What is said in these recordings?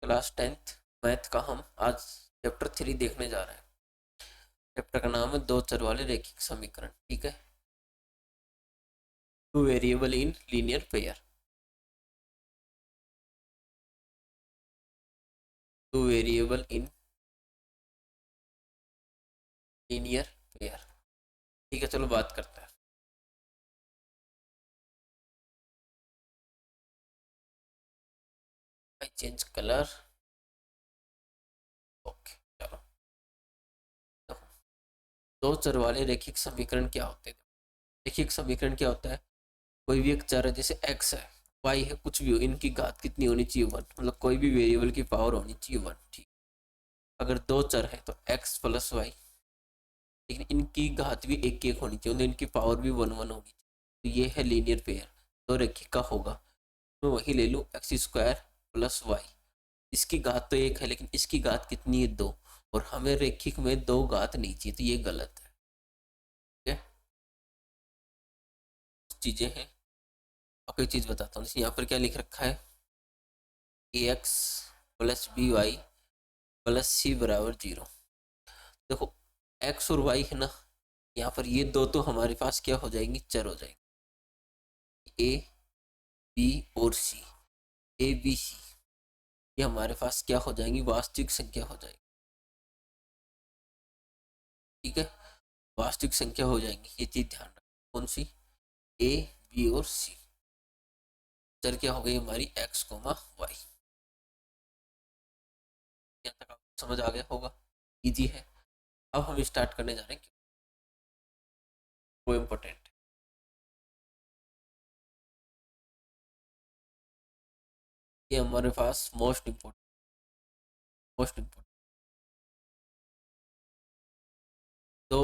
Class 10th math का हम आज चैप्टर 3 देखने जा रहे हैं। चैप्टर का नाम है दो चर वाले रैखिक समीकरण। ठीक है। Two variable in linear pair. Two variable in linear pair. ठीक है, चलो बात करते हैं। I change colour. ओके, चलो। देखो, दो चर वाले रैखिक समीकरण क्या होते हैं? रैखिक समीकरण क्या होता है? कोई भी एक चर है, जैसे एक्स है, वाई है, कुछ भी हो, इनकी घात कितनी होनी चाहिए? वन। मतलब कोई भी वेरिएबल की पावर होनी चाहिए वन। ठीक। अगर दो चर है तो एक्स प्लस वाई, लेकिन इनकी घात भी एक एक होनी चाहिए, इनकी पावर भी वन वन होनी चाहिए। तो ये है लीनियर पेयर। तो रेखिक का होगा, मैं वही ले लूँ एक्स स्क्वायर प्लस वाई। इसकी घात तो एक है, लेकिन इसकी घात कितनी है? दो। और हमें रेखिक में दो घात नहीं चाहिए, तो ये गलत है। ठीक है, चीजें हैं। आपको एक चीज बताता हूँ, जैसे यहाँ पर क्या लिख रखा है, A X plus B Y plus C बराबर जीरो। देखो, एक्स और वाई है ना, यहाँ पर ये दो तो हमारे पास क्या हो जाएंगी? चर हो जाएंगे। ए बी और सी, ए बी सी, ये हमारे पास क्या हो जाएंगी? वास्तविक संख्या हो जाएगी। ठीक है, वास्तविक संख्या हो जाएंगी, ये चीज ध्यान रखो। कौन सी? ए बी और सी। चर क्या हो गई हमारी? X comma Y. यहाँ तक आपको समझ आ गया होगा, इजी है। अब हम स्टार्ट करने जा रहे हैं, वो इम्पोर्टेंट है। ये हमारे पास मोस्ट इम्पोर्टेंट दो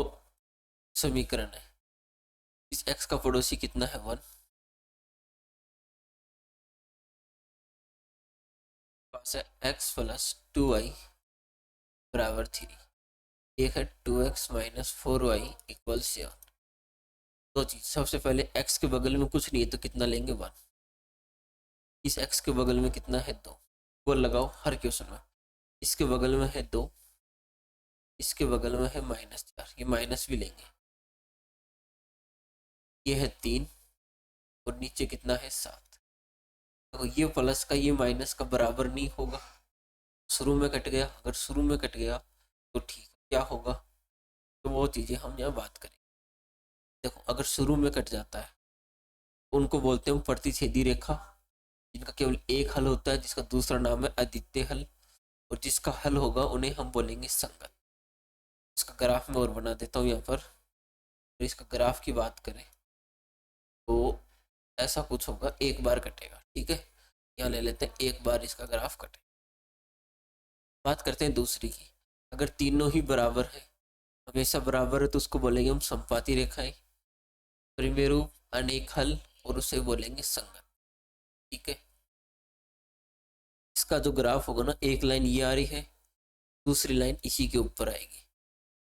समीकरण है। इस एक्स का पड़ोसी कितना है? वन। पास है एक्स प्लस टू वाई बराबर थ्री। एक है two X minus four Y equal seven. दो चीज, सबसे पहले एक्स के बगल में कुछ नहीं है तो कितना लेंगे? वन। इस एक्स के बगल में कितना है? दो। वो लगाओ हर क्वेश्चन में। इसके बगल में है दो, इसके बगल में है माइनस चार, ये माइनस भी लेंगे। ये है तीन, और नीचे कितना है? सात। तो ये प्लस का ये माइनस का बराबर नहीं होगा, शुरू में कट गया। अगर शुरू में कट गया तो ठीक, क्या होगा? तो वो चीजें हम यहाँ बात करें। देखो, अगर शुरू में कट जाता है तो उनको बोलते हैं प्रतिच्छेदी रेखा, जिनका केवल एक हल होता है, जिसका दूसरा नाम है अद्वितीय हल। और जिसका हल होगा उन्हें हम बोलेंगे संगत। इसका ग्राफ मैं और बना देता हूँ यहाँ पर। तो इसका ग्राफ की बात करें तो ऐसा कुछ होगा, एक बार कटेगा। ठीक है, यहाँ ले लेते हैं एक बार इसका ग्राफ कटे। बात करते हैं दूसरी की। अगर तीनों ही बराबर है, हमेशा बराबर है, तो उसको बोलेंगे हम संपाती रेखाएं, परिमेय अनेक हल, और उसे बोलेंगे संगत। ठीक है, इसका जो ग्राफ होगा ना, एक लाइन ये आ रही है, दूसरी लाइन इसी के ऊपर आएगी।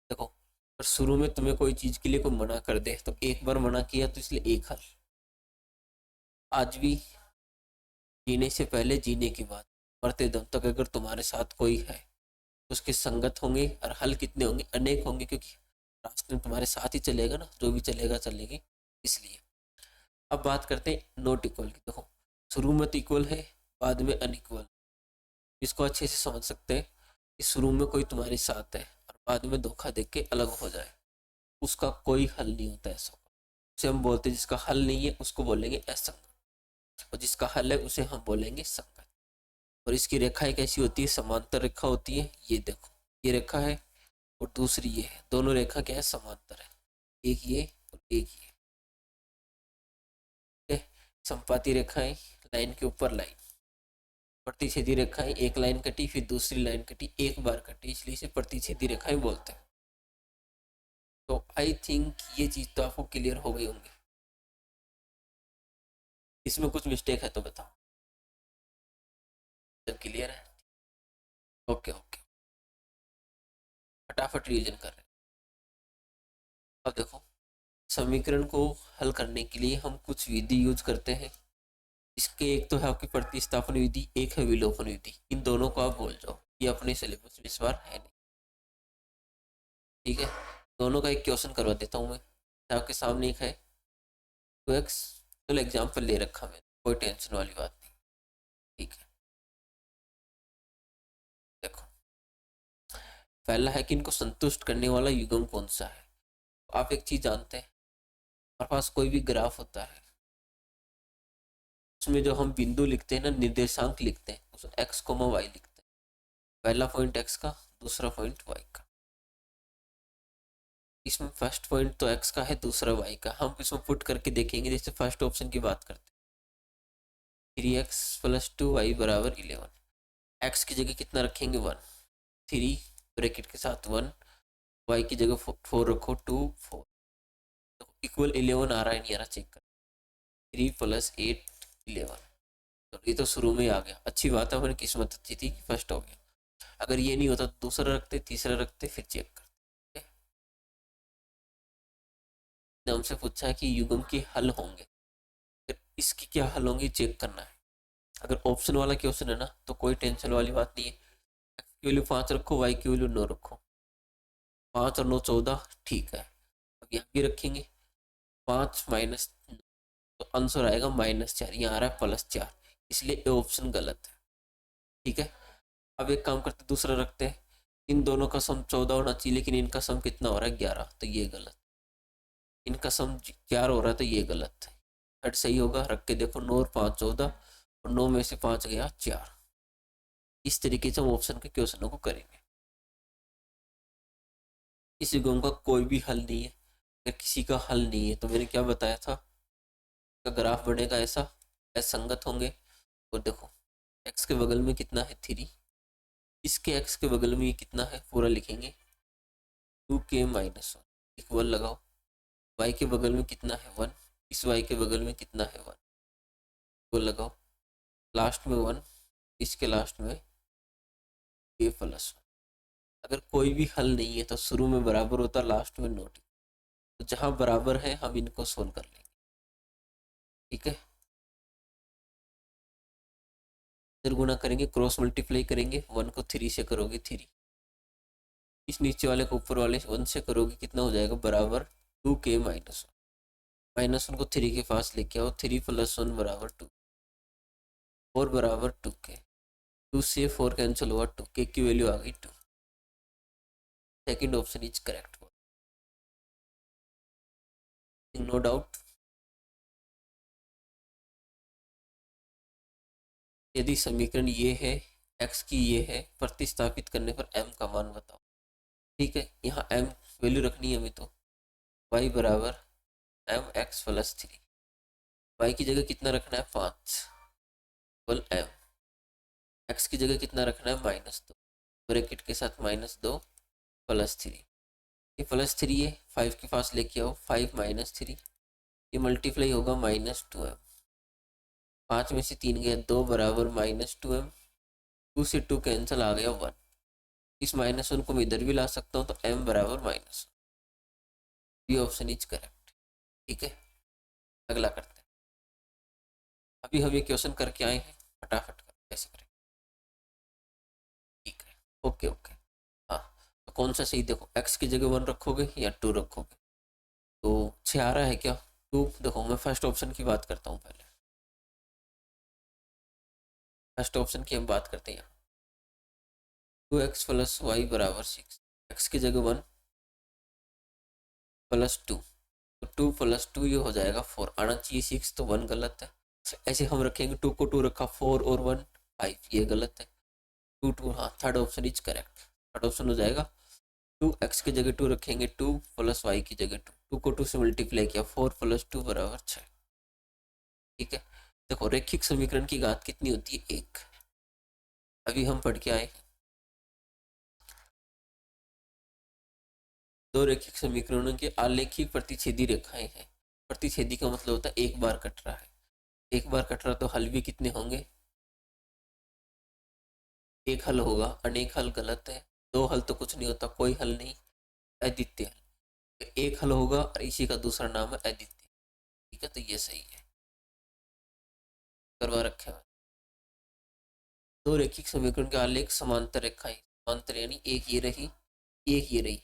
देखो, अगर शुरू में तुम्हें कोई चीज के लिए कोई मना कर दे, तो एक बार मना किया तो इसलिए एक हल। आज भी, जीने से पहले, जीने के बाद, मरते दम तक अगर तुम्हारे साथ कोई है तो उसके संगत होंगे, और हल कितने होंगे? अनेक होंगे, क्योंकि रास्ते में तुम्हारे साथ ही चलेगा ना, जो भी चलेगा चलेगी। इसलिए अब बात करते हैं नॉट इक्वल की। देखो, शुरू में तो इक्वल है, बाद में अनइक्वल। इसको अच्छे से समझ सकते हैं कि शुरू में कोई तुम्हारे साथ है और बाद में धोखा देख के अलग हो जाए, उसका कोई हल नहीं होता ऐसा। उसे हम बोलते हैं, जिसका हल नहीं है उसको बोलेंगे असंगत, और जिसका हल है उसे हम बोलेंगे संगत। और इसकी रेखाएं कैसी होती है? समांतर रेखा होती है। ये देखो, ये रेखा है और दूसरी ये है, दोनों रेखा क्या है? समांतर है। एक ये और एक ये। ठीक है, संपाती रेखाएं, लाइन के ऊपर लाइन। प्रतिच्छेदी रेखाएं, एक लाइन कटी फिर दूसरी लाइन कटी, एक बार कटी, इसलिए इसे प्रतिच्छेदी रेखाएं बोलते हैं। तो आई थिंक ये चीज तो आपको क्लियर हो गई होंगी। इसमें कुछ मिस्टेक है तो बताओ। जब क्लियर है, ओके ओके, फटाफट रिवीजन कर रहे हैं। अब देखो, समीकरण को हल करने के लिए हम कुछ विधि यूज करते हैं, इसके एक तो है आपकी प्रतिस्थापन विधि, एक है विलोपन विधि। इन दोनों को आप भूल जाओ, ये अपने सिलेबस में इस बार है नहीं। ठीक है, दोनों का एक क्वेश्चन करवा देता हूँ मैं। आपके सामने एक है 2x, चलो एग्जाम्पल ले रखा मैंने, कोई टेंशन वाली बात नहीं। ठीक है, देखो पहला है कि इनको संतुष्ट करने वाला युग्म कौन सा है। आप एक चीज जानते हैं, हमारे पास कोई भी ग्राफ होता है, उसमें जो हम बिंदु लिखते हैं ना, निर्देशांक लिखते हैं, उसमें एक्स कोमा वाई लिखते हैं। पहला पॉइंट एक्स का, दूसरा पॉइंट वाई का। इसमें फर्स्ट पॉइंट तो एक्स का है, दूसरा वाई का। हम इसमें पुट करके देखेंगे, जैसे फर्स्ट ऑप्शन की बात करते हैं, 3x+2y बराबर 11। एक्स की जगह कितना रखेंगे 1, 3 ब्रैकेट के साथ 1, वाई की जगह 4 रखो, 2 4, तो इक्वल 11 आ रहा है नहीं आ रहा चेक कर। 3 + 8 11, तो ये तो शुरू में आ गया, अच्छी बात है, हमारी किस्मत अच्छी थी कि फर्स्ट हो गया। अगर ये नहीं होता तो दूसरा रखते, तीसरा रखते, फिर चेक करते। हमसे पूछा है कि युग्म के हल होंगे, फिर इसकी क्या हल होंगे चेक करना है। अगर ऑप्शन वाला क्वेश्चन है ना, तो कोई टेंशन वाली बात नहीं है। एक्स की वैल्यू 5 रखो, वाई की वैल्यू 9 रखो, 5 और 9 14, ठीक है। अब यहाँ भी रखेंगे 5 माइनस, तो आंसर आएगा -4, यहाँ आ रहा है +4, इसलिए ये ऑप्शन गलत है। ठीक है, अब एक काम करते दूसरा रखते हैं, इन दोनों का सम 14 होना चाहिए, लेकिन इनका सम कितना हो रहा है 11, तो ये गलत। इनका सम 4 हो रहा है, तो ये गलत है। थर्ड सही होगा, रख के देखो, 9 और 5 14, और 9 में से 5 गया 4। इस तरीके से हम ऑप्शन के क्वेश्चनों को करेंगे। इस युग्म का कोई भी हल नहीं है। अगर किसी का हल नहीं है तो मैंने क्या बताया था, का ग्राफ बनेगा ऐसा, संगत होंगे। और देखो एक्स के बगल में कितना है 3, इसके एक्स के बगल में ये कितना है पूरा लिखेंगे, 2k-1 इक्वल लगाओ। वाई के बगल में कितना है 1, इस वाई के बगल में कितना है 1, इक्वल लगाओ। लास्ट में 1, इसके लास्ट में k+1। अगर कोई भी हल नहीं है तो शुरू में बराबर होता, लास्ट में नोट, तो जहां बराबर है हम इनको सोल्व कर लेंगे। ठीक है, इधर गुणा करेंगे, क्रॉस मल्टीप्लाई करेंगे, 1 को 3 से करोगे 3, इस नीचे वाले को ऊपर वाले 1 से करोगे, कितना हो जाएगा बराबर 2k-1, -1 को 3 के पास लेके आओ, 3 + 1 बराबर 2, 4 बराबर 2k, 2 से 4 कैंसिल हुआ, 2k की वैल्यू आ गई 2। Second option is correct, no doubt. यदि समीकरण ये है, x की ये है, प्रतिस्थापित करने पर m का मान बताओ। ठीक है, यहाँ m वैल्यू रखनी है हमें, तो y बराबर mx+3, y की जगह कितना रखना है 5, बल m, x की जगह कितना रखना है -2, ब्रैकेट के साथ -2 +3, ये +3 है, 5 के पास लेके आओ, 5 - 3, ये मल्टीप्लाई होगा -2m, 5 में से 3 गया 2 बराबर -2m, 2 से 2 कैंसिल आ गया 1, इस -1 को मैं इधर भी ला सकता हूँ, तो m बराबर -1, ये ऑप्शन इज करेक्ट। ठीक है, अगला करते हैं। अभी हम ये क्वेश्चन करके आए हैं, फटाफट कर कैसे करें। ठीक है, ओके ओके। हाँ, तो कौन सा सही, देखो x की जगह 1 रखोगे या 2 रखोगे, तो 6 आ रहा है क्या 2। देखो मैं फर्स्ट ऑप्शन की बात करता हूँ, पहले फर्स्ट ऑप्शन की हम बात करते हैं। 2x + y बराबर 6, x की जगह 1 + 2, तो 2 + 2 ये हो जाएगा 4, आना चाहिए 6, तो 1 गलत है। ऐसे हम रखेंगे, 2 को 2 रखा, 4 और 1 5, ये गलत है। 2 2, हाँ third option is correct, third option हो जाएगा। 2x की जगह 2 रखेंगे, 2 + y की जगह 2, 2 को 2 से मल्टीप्लाई किया, 4 + 2 बराबर 6। ठीक है, देखो रैखिक समीकरण की घात कितनी होती है 1, अभी हम पढ़ के आए। दो रैखिक समीकरणों के आलेखिक प्रतिच्छेदी रेखाएं हैं। प्रतिच्छेदी का मतलब होता है एक बार कट रहा है, एक बार कट रहा, तो हल भी कितने होंगे, एक हल होगा, अनेक हल गलत है, दो हल तो कुछ नहीं होता, कोई हल नहीं, अद्वितीय हल, एक हल होगा और इसी का दूसरा नाम है अद्वितीय। ठीक है, तो ये सही है। करवा रखे हैं। दो रैखिक समीकरण के आलेख समांतर रेखाएं, समांतर यानी एक ये रही एक ये रही,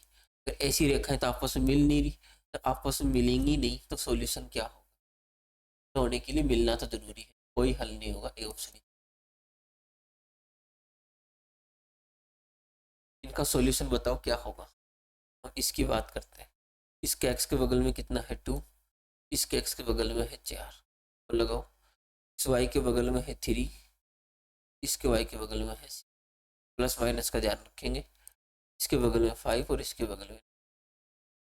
अगर ऐसी रेखाएं तो आपस में मिल नहीं रही, तो आपस में मिलेंगी नहीं तो सॉल्यूशन क्या होगा? तो होने के लिए मिलना तो जरूरी है, कोई हल नहीं होगा, ए ऑप्शन। इनका सॉल्यूशन बताओ क्या होगा। हम इसकी बात करते हैं। इसके एक्स के बगल में कितना है 2, इसके एक्स के बगल में है 4, तो लगाओ। इस वाई के बगल में है 3, इसके वाई के बगल में है, प्लस माइनस का ध्यान रखेंगे। इसके बगल में 5 और इसके बगल में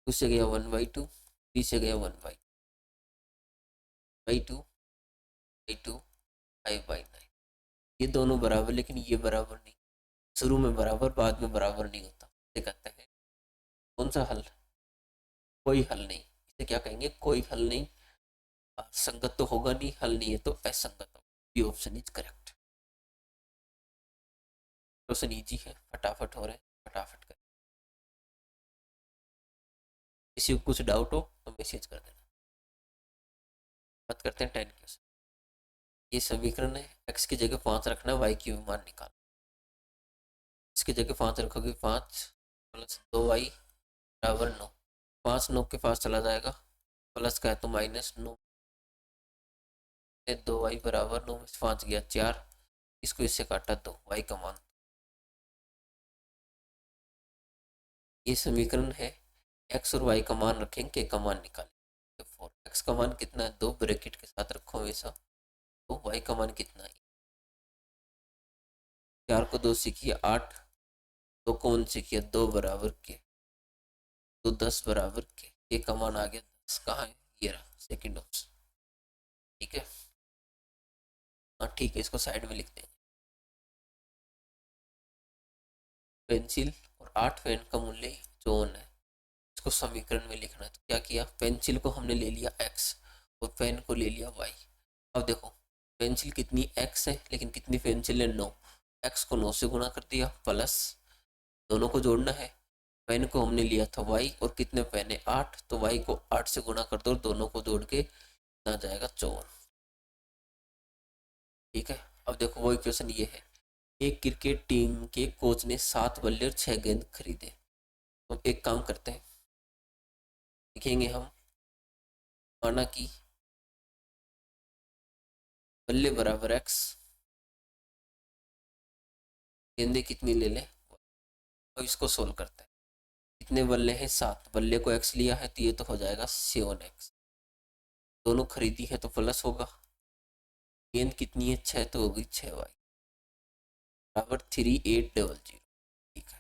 2 से गया 1/2, 3 से गया 1/2, 2/2, 5/9। ये दोनों बराबर, लेकिन ये बराबर नहीं। शुरू में बराबर, बाद में बराबर नहीं होता, ये कहते हैं कौन सा हल? कोई हल नहीं। इसे क्या कहेंगे? कोई हल नहीं। संगत तो होगा नहीं, हल नहीं है तो असंगत होगा। B option is correct. Question easy है, फटाफट हो रहे हैं, फटाफट कर। किसी को कुछ डाउट हो तो मैसेज कर देना। बात करते हैं 10 क्वेश्चन। ये समीकरण है, x की जगह 5 रखना, y की मान निकाल। इसकी जगह 5 रखोगे, 5 प्लस 2y बराबर 9। 5 9 के पास चला जाएगा, प्लस का है तो -9, 2y बराबर 9 में 5 गया 4, इसको इससे काटा तो y का मान। ये समीकरण है, x और y का मान रखेंगे, k का मान निकालें। तो x का मान कितना है 2, ब्रैकेट के साथ रखो हमेशा, तो y का मान कितना है 4 को 2 से किया 8, 2 को 1 से किया 2 बराबर के, तो 10 बराबर के, k का मान आ गया 10। कहाँ है? ये रहा सेकेंड ऑप्शन। ठीक है, हाँ ठीक है, इसको साइड में लिखते हैं। पेंसिल और 8 पेन का मूल्य 54 है, इसको समीकरण में लिखना है। तो क्या किया, पेंसिल को हमने ले लिया x और पेन को ले लिया y। अब देखो पेंसिल कितनी x है, लेकिन कितनी पेंसिल है 9, x को 9 से गुणा कर दिया, प्लस दोनों को जोड़ना है। पेन को हमने लिया था y और कितने पेन है 8, तो y को 8 से गुणा कर दो और दोनों को जोड़ के ना जाएगा 54। ठीक है, अब देखो वो इक्वेशन ये है, एक क्रिकेट टीम के कोच ने 7 बल्ले और 6 गेंद खरीदे। तो एक काम करते हैं, लिखेंगे हम, माना कि बल्ले बराबर x, गेंदे कितनी ले लें, और इसको सोल्व करते हैं। कितने बल्ले हैं 7, बल्ले को x लिया है तो ये तो हो जाएगा 7x, दोनों खरीदी है तो प्लस होगा। गेंद कितनी है 6, तो होगी 6y बराबर 3800। ठीक है,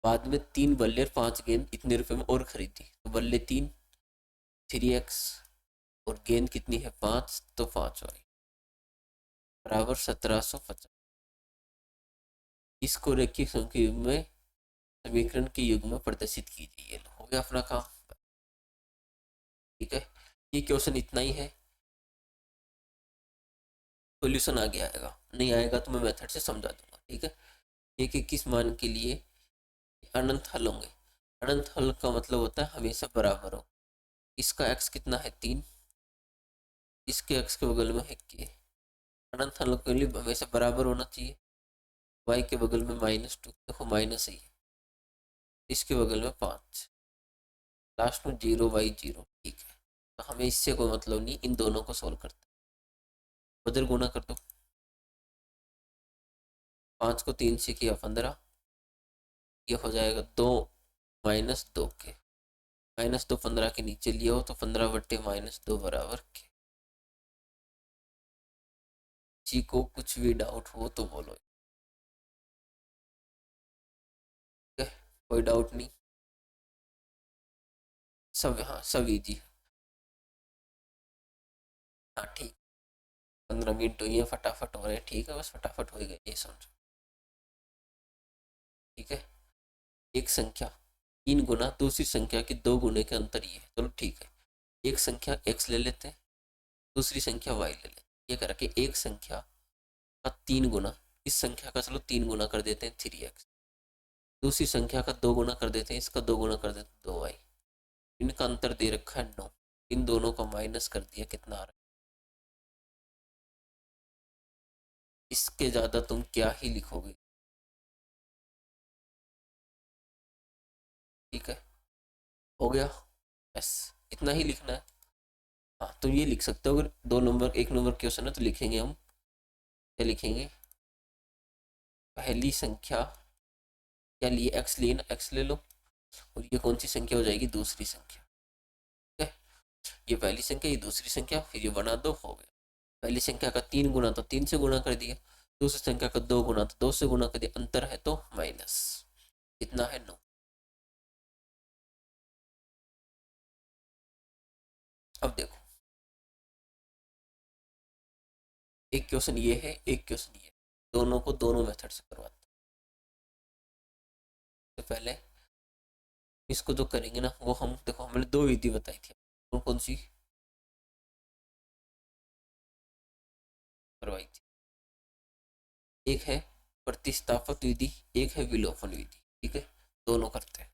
बाद में 3 बल्ले और 5 गेंद इतने रुपए में और खरीदी, तो बल्ले 3, 3x और गेंद कितनी है 5, तो 5y बराबर 1750। इसको रैखिक संख्या युग में, समीकरण के युग में प्रदर्शित कीजिए। हो गया अपना काम। ठीक है, ये क्वेश्चन इतना ही है। सॉल्यूशन आगे आएगा, नहीं आएगा तो मैं मेथड से समझा दूंगा। ठीक है, एक 21 मान के लिए अनंत हल होंगे। अनंत हल का मतलब होता है हमेशा बराबर हो। इसका x कितना है 3, इसके x के बगल में है k। अनंत हल के लिए हमेशा बराबर होना चाहिए। y के बगल में -2, देखो माइनस ही है, इसके बगल में 5, लास्ट में 0/0। ठीक है, तो हमें इससे कोई मतलब नहीं, इन दोनों को सोल्व करते हैं। बदल गुना कर दो, 5 को 3 से किया 15, ये हो जाएगा 2 -2 के, -2 15 के नीचे लिया हो तो 15/-2 बराबर के। किसी को कुछ भी डाउट हो तो बोलो। ठीक है, कोई डाउट नहीं, सब हाँ सब इजी। हाँ ठीक, 15 मिनट हुई है, फटाफट हो रहे हैं। ठीक है, बस फटाफट हो गए, ये समझो। ठीक है, एक संख्या 3 गुना दूसरी संख्या के 2 गुने के अंतर ये है। चलो ठीक है, एक संख्या x ले लेते हैं, दूसरी संख्या y ले लेते हैं। ये करा के एक संख्या का 3 गुना, इस संख्या का चलो 3 गुना कर देते हैं 3x, दूसरी संख्या का 2 गुना कर देते हैं, इसका 2 गुना कर देते हैं 2y। इनका अंतर दे रखा है 9, इन दोनों का माइनस कर दिया, कितना आ रहा है इसके ज्यादा तुम क्या ही लिखोगे। ठीक है, हो गया। बस इतना ही लिखना है। हाँ तो ये लिख सकते हो, अगर 2 नंबर 1 नंबर क्वेश्चन है तो लिखेंगे हम, क्या लिखेंगे, पहली संख्या, क्या लिए, एक्स लिए ना, एक्स ले लो, और ये कौन सी संख्या हो जाएगी, दूसरी संख्या। ठीक है, ये पहली संख्या, ये दूसरी संख्या, फिर ये बना दो, हो गया। पहली संख्या का 3 गुना तो 3 से गुना कर दिया, दूसरी संख्या का 2 गुना तो 2 से गुना कर दिया, अंतर है तो माइनस, कितना है 9। अब देखो, एक क्वेश्चन ये है, एक क्वेश्चन ये, दोनों को दोनों मेथड से करवाते हैं। तो पहले इसको जो करेंगे ना, वो हम देखो, हमने 2 विधि बताई थी, कौन कौन सी करवाई थी, एक है प्रतिस्थापक विधि, एक है विलोपन विधि। ठीक है, दोनों करते हैं।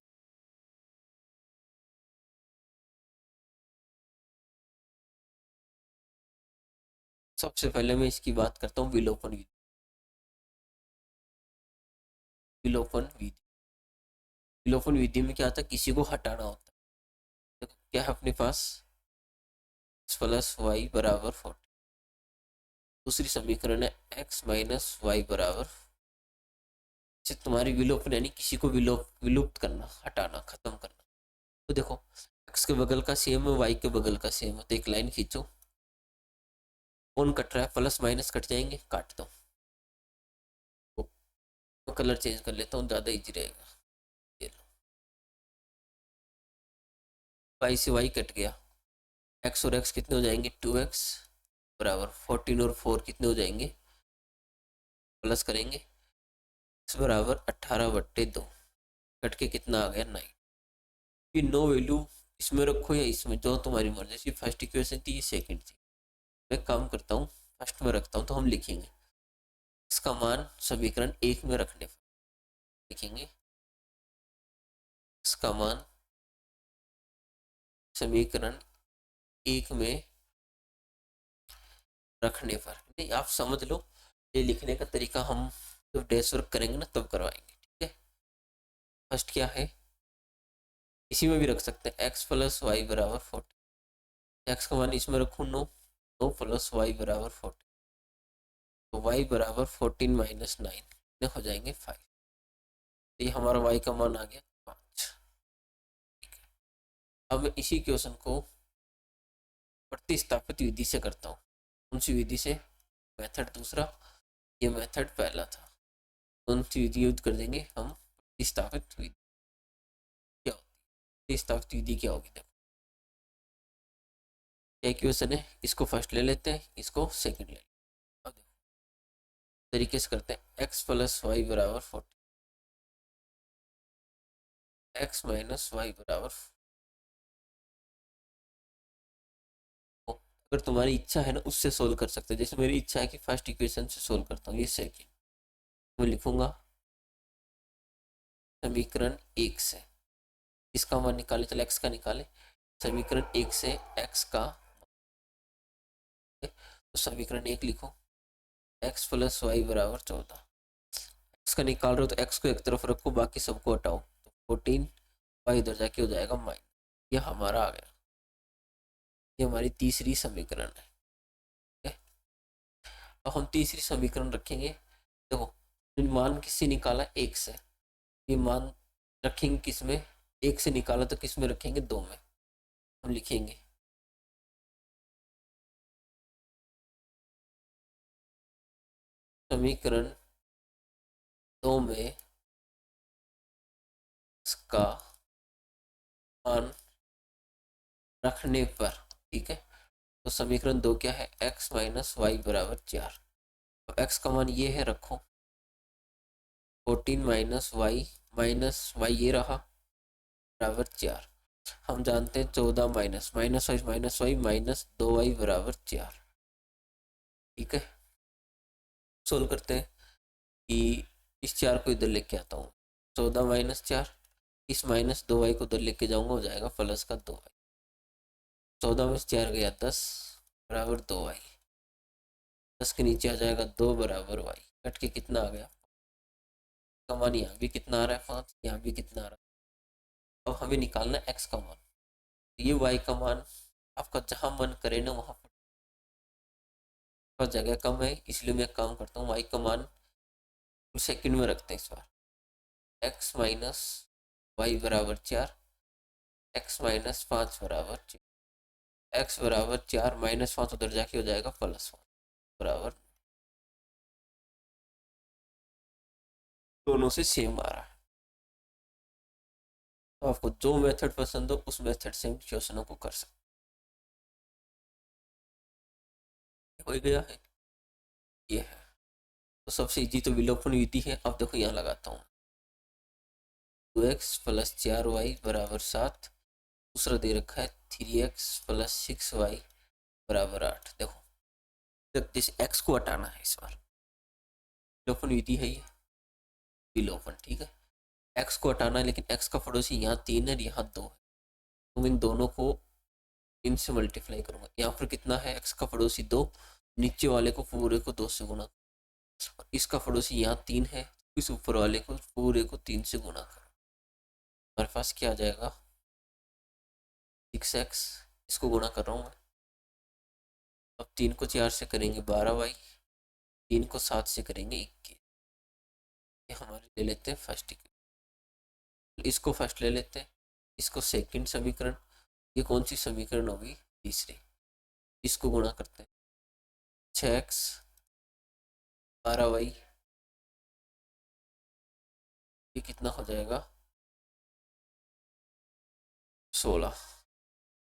सबसे पहले मैं इसकी बात करता हूँ, विलोपन विधि। विलोपन विधि, विलोपन विधि में क्या होता है, किसी को हटाना होता है। देखो क्या है अपने पास, x + y = 40, दूसरी समीकरण है x - y = तुम्हारी विलोपन यानी किसी को विलुप्त करना, हटाना, खत्म करना। तो देखो, x के बगल का सेम है, y के बगल का सेम है, तो एक लाइन खींचो, कौन कट रहा है, प्लस माइनस कट जाएंगे, काट दो। तो कलर चेंज कर लेता हूँ, ज़्यादा इजी रहेगा। ये लो, y से y कट गया, x और x कितने हो जाएंगे, 2x बराबर 14, और 4 कितने हो जाएंगे, प्लस करेंगे, x बराबर 18/2, कट के कितना आ गया, 9। ये नो वैल्यू इसमें रखो या इसमें, जो तुम्हारी मर्जी। फर्स्ट इक्वेशन थी, ये सेकंड थी। मैं काम करता हूँ, फर्स्ट में रखता हूँ, तो हम लिखेंगे इसका मान समीकरण 1 में रखने पर लिखेंगे, इसका मान समीकरण 1 में रखने पर, नहीं आप समझ लो, ये लिखने का तरीका हम जब डैश वर्क करेंगे ना तब करवाएंगे। ठीक है, फर्स्ट क्या है, इसी में भी रख सकते हैं, x + y = 40, एक्स का मान इसमें रखूँ 9, 9 + y = 40, तो y = 14 - 9 हो जाएंगे 5। तो ये हमारा y का मान आ गया 5। अब मैं इसी क्वेश्चन को प्रतिस्थापित विधि से करता हूँ, कौन सी विधि से, मेथड दूसरा, ये मेथड पहला था, कौन सी विधि यूज कर देंगे हम, प्रतिस्थापित विधि। क्या होती है प्रतिस्थापित विधि, क्या होगी, देखो क्या क्वेश्चन है, इसको फर्स्ट ले लेते हैं, इसको सेकंड ले लेते हैं। अब देखो तरीके से करते हैं, x + y = 40, x - y = अगर तुम्हारी इच्छा है ना उससे सोल्व कर सकते हैं, जैसे मेरी इच्छा है कि फर्स्ट इक्वेशन से सोल्व करता हूँ, ये सेकंड, मैं लिखूंगा समीकरण 1 से इसका मान निकाले, चलो x का निकाले, समीकरण 1 से x का, तो समीकरण 1 लिखो, x + y = 14, x का निकाल रहे हो तो x को एक तरफ रखो, बाकी सबको हटाओ, तो 14, y इधर जाके हो जाएगा माइनस, ये हमारा आ गया, ये हमारी तीसरी समीकरण है। ठीक है, अब हम तीसरी समीकरण रखेंगे, देखो मान किससे निकाला, 1 से, ये मान रखेंगे किस में, 1 से निकाला तो किस में रखेंगे, 2 में। हम लिखेंगे समीकरण 2 में इसका मान रखने पर, ठीक है, तो समीकरण 2 क्या है, x - y = 4, तो x का मान ये है, रखो 14 - y ये रहा, बराबर 4। हम जानते हैं 14 माइनस माइनस वाई -2y = 4। ठीक है, सोल्व करते हैं कि इस 4 को इधर लेके आता हूँ, 14 - 4, इस -2y को उधर लेके जाऊंगा, हो जाएगा प्लस का 2y, 14 में से 4 गया 10, बराबर 2y। 10 के नीचे आ जाएगा 2 बराबर वाई, कट के कितना आ गया, का मान यहाँ भी कितना आ रहा है 5, यहाँ भी कितना आ रहा है। अब हमें निकालना है एक्स का मान, ये वाई का मान आपका जहाँ मन करे ना वहाँ पर जगह कम है, इसलिए मैं काम करता हूँ वाई का मान सेकंड में रखते हैं इस बार। एक्स माइनस वाई बराबर 4, एक्स माइनस 5 बराबर 4, एक्स बराबर 4 -5 उधर जाके हो जाएगा +1 बराबर, दोनों से सेम आ रहा है। तो आपको जो मेथड पसंद हो उस मेथड से हम क्वेश्चनों को कर सकते हो गया है। ये है तो सबसे इजी तो विलोपन विधि है। अब देखो यहाँ लगाता हूँ 2x + 4y बराबर 7, दूसरा दे रखा है 3x + 6y बराबर 8। देखो जब जैसे x को हटाना है इस बार, विलोपन विधि है ये विलोपन, ठीक है। x को हटाना है लेकिन x का पड़ोसी यहाँ 3 है यहाँ 2 है, तो इन दोनों को इनसे मल्टीप्लाई करूंगा। यहाँ पर कितना है, x का पड़ोसी 2, नीचे वाले को पूरे को 2 से गुणा, और इसका पड़ोसी यहाँ 3 है, इस ऊपर वाले को पूरे को 3 से गुणा करो, हमारे पास क्या आ जाएगा 6x, इसको गुणा कर रहा हूँ मैं। अब 3 को 4 से करेंगे 12y, 3 को 7 से करेंगे 21। ये हमारे ले लेते हैं फर्स्ट इक्वेशन, इसको फर्स्ट ले लेते हैं, इसको सेकंड समीकरण, ये कौन सी समीकरण होगी, तीसरी, इसको गुणा करते हैं 6x 12y, ये कितना हो जाएगा 16।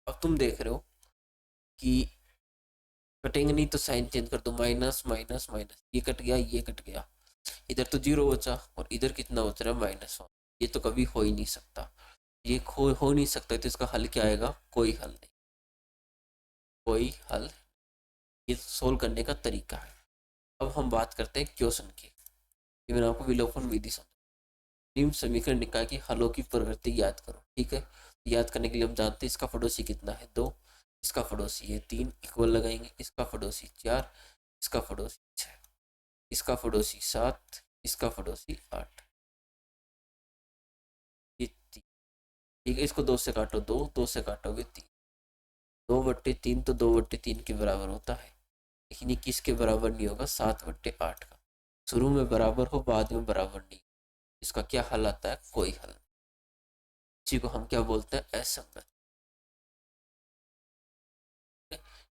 अब तुम देख रहे हो कि कटेंगे नहीं तो साइन चेंज कर दो, माइनस माइनस माइनस, ये कट गया ये कट गया, इधर तो 0 बचा और इधर कितना बच रहा है -1। ये तो कभी हो ही नहीं सकता, ये हो नहीं सकता, तो इसका हल क्या आएगा, कोई हल नहीं, कोई हल। ये सोल्व करने का तरीका है। अब हम बात करते हैं क्वेश्चन की, ये मैंने आपको विलोपन विधि समझा। निम्न समीकरण निकाय की हलों की प्रवृत्ति याद करो, ठीक है। याद करने के लिए हम जानते हैं इसका पड़ोसी कितना है 2, इसका पड़ोसी है 3, इक्वल लगाएंगे, इसका पड़ोसी 4, इसका पड़ोसी 6, इसका पड़ोसी 7, इसका पड़ोसी 8, ये 3, ठीक है। इसको 2 से काटो 2, 2 से काटोगे 3, 2/3 तो 2/3 के बराबर होता है, लेकिन ये किसके बराबर नहीं होगा, 7/8 का। शुरू में बराबर हो बाद में बराबर नहीं, इसका क्या हल आता है, कोई हल। इसी को हम क्या बोलते हैं, असंगत।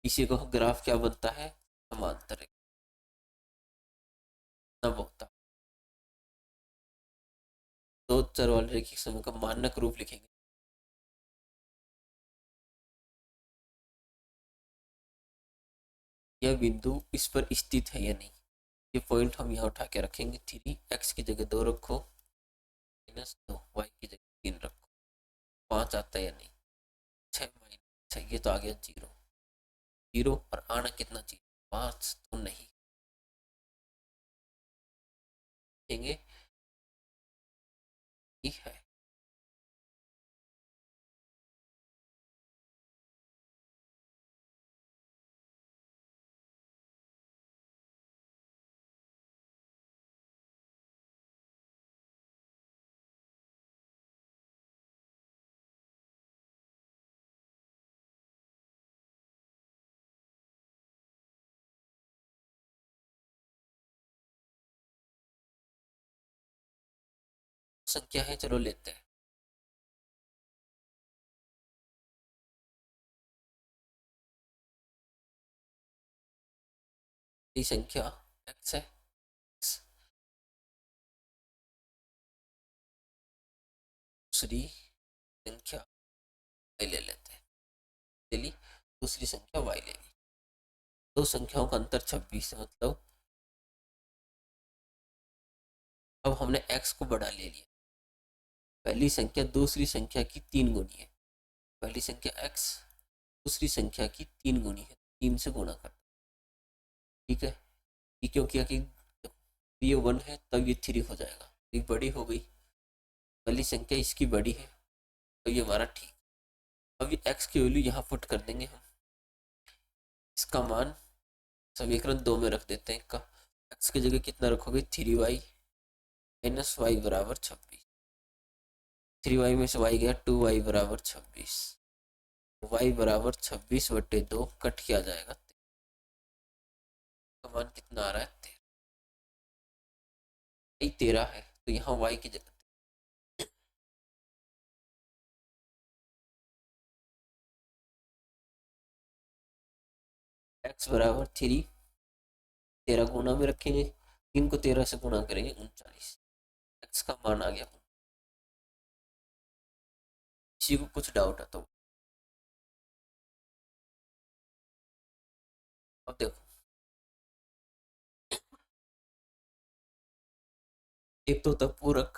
इसी को ग्राफ क्या बनता है, समांतर तब होता। दो चर वाले रैखिक समूह का मानक रूप लिखेंगे, यह बिंदु इस पर स्थित है या नहीं, ये पॉइंट हम यहाँ उठा के रखेंगे। 3x की जगह 2 रखो, -2 y की जगह 3 रखो, 5 आता है या नहीं, 6 -6, ये तो आ गया 0 0, और आना कितना चाहिए 5, तो नहीं देंगे, ये है। संख्या है, चलो लेते हैं। ये संख्या x है, दूसरी संख्या y ले लेते हैं, चलिए दूसरी संख्या y ले ली, दो संख्याओं का अंतर 26 है, मतलब अब हमने x को बढ़ा ले लिया, पहली संख्या दूसरी संख्या की 3 गुनी है, पहली संख्या x दूसरी संख्या की 3 गुनी है, 3 से गुणा कर, ठीक है। ये क्यों किया कि ये 1 है तब ये 3 हो जाएगा, ये बड़ी हो गई, पहली संख्या इसकी बड़ी है तो ये हमारा ठीक। अब ये x की वैल्यू यहाँ पुट कर देंगे हम, इसका मान समीकरण 2 में रख देते हैं इसका। एक्स की जगह कितना रखोगे, 3y माइनस वाई बराबर 26। 3y में से y गया, 2y बराबर 26। y बराबर 26/2 कट किया जाएगा, तो मान कितना आ रहा है, 13 है। तो यहाँ y की जगह x बराबर 3, 13 गुना में रखेंगे, 3 को 13 से गुना करेंगे 39। x का मान आ गया। किसी को कुछ डाउट है तो अब देखो, एक तो होता है पूरक,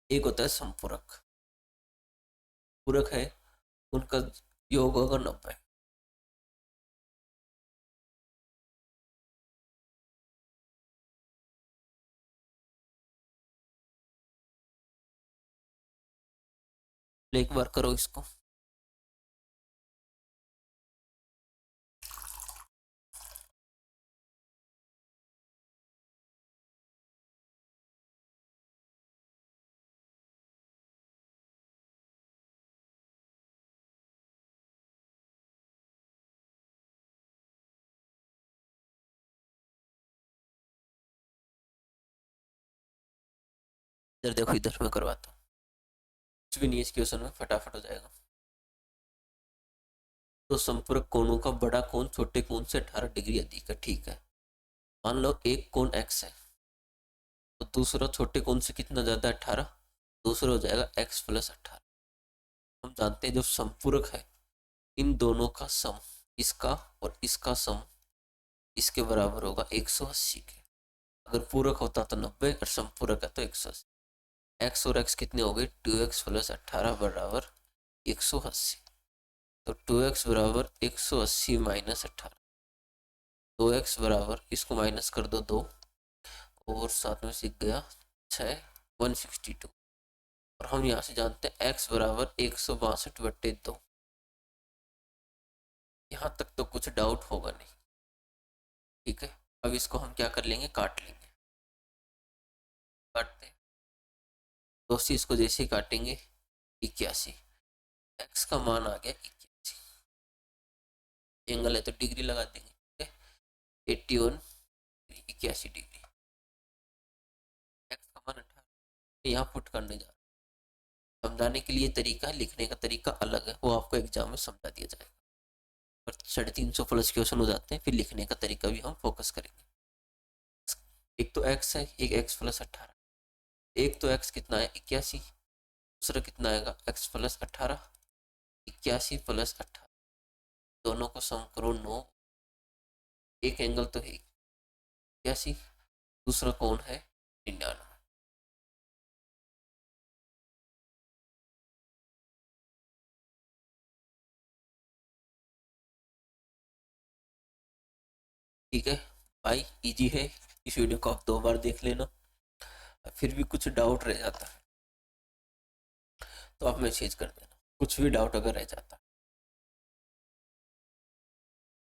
एक होता है संपूरक। पूरक है, उनका योग होगा 90। एक बार करो इसको, इधर देखो, इधर मैं करवाता हूँ, कुछ भी नहीं है इस क्वेश्चन में, फटाफट हो जाएगा। तो संपूरक कोणों का बड़ा कोण छोटे कोण से 18 डिग्री अधिक है, ठीक है। मान लो एक कोण x है, तो दूसरा छोटे कोण से कितना ज्यादा, 18, दूसरा हो जाएगा x प्लस 18। हम जानते हैं जो संपूरक है, इन दोनों का सम, इसका और इसका सम इसके बराबर होगा 180 के। अगर पूरक होता तो 90 और संपूरक है तो 180। x और x कितने हो गए, 2x प्लस 18 बराबर 180। तो 2x बराबर 180 माइनस 18, 2x बराबर, इसको माइनस कर दो 2, और साथ में सीख गया 6, 162। और हम यहाँ से जानते हैं x बराबर 162/2। यहाँ तक तो कुछ डाउट होगा नहीं, ठीक है। अब इसको हम क्या कर लेंगे, काट लेंगे। काटते हैं दोस्ती, इसको जैसे ही काटेंगे 81, x का मान आ गया 81। एंगल है तो डिग्री लगा देंगे, ठीक है, 81, 81 डिग्री। x का मान 18 यहाँ पुट करने जा रहा हूँ। समझाने के लिए तरीका है, लिखने का तरीका अलग है, वो आपको एग्जाम में समझा दिया जाएगा। पर 350 प्लस क्वेश्चन हो जाते हैं, फिर लिखने का तरीका भी हम फोकस करेंगे। एक तो x है, एक x प्लस 18। एक तो x कितना है, 81, दूसरा कितना आएगा, x प्लस 18, 81 प्लस 18, दोनों को सम करो 9। एक एंगल तो है 81, दूसरा कौन है, 99। ठीक है भाई, इजी है। इस वीडियो को आप 2 बार देख लेना, फिर भी कुछ डाउट रह जाता है तो आप मैसेज कर देना, कुछ भी डाउट अगर रह जाता है।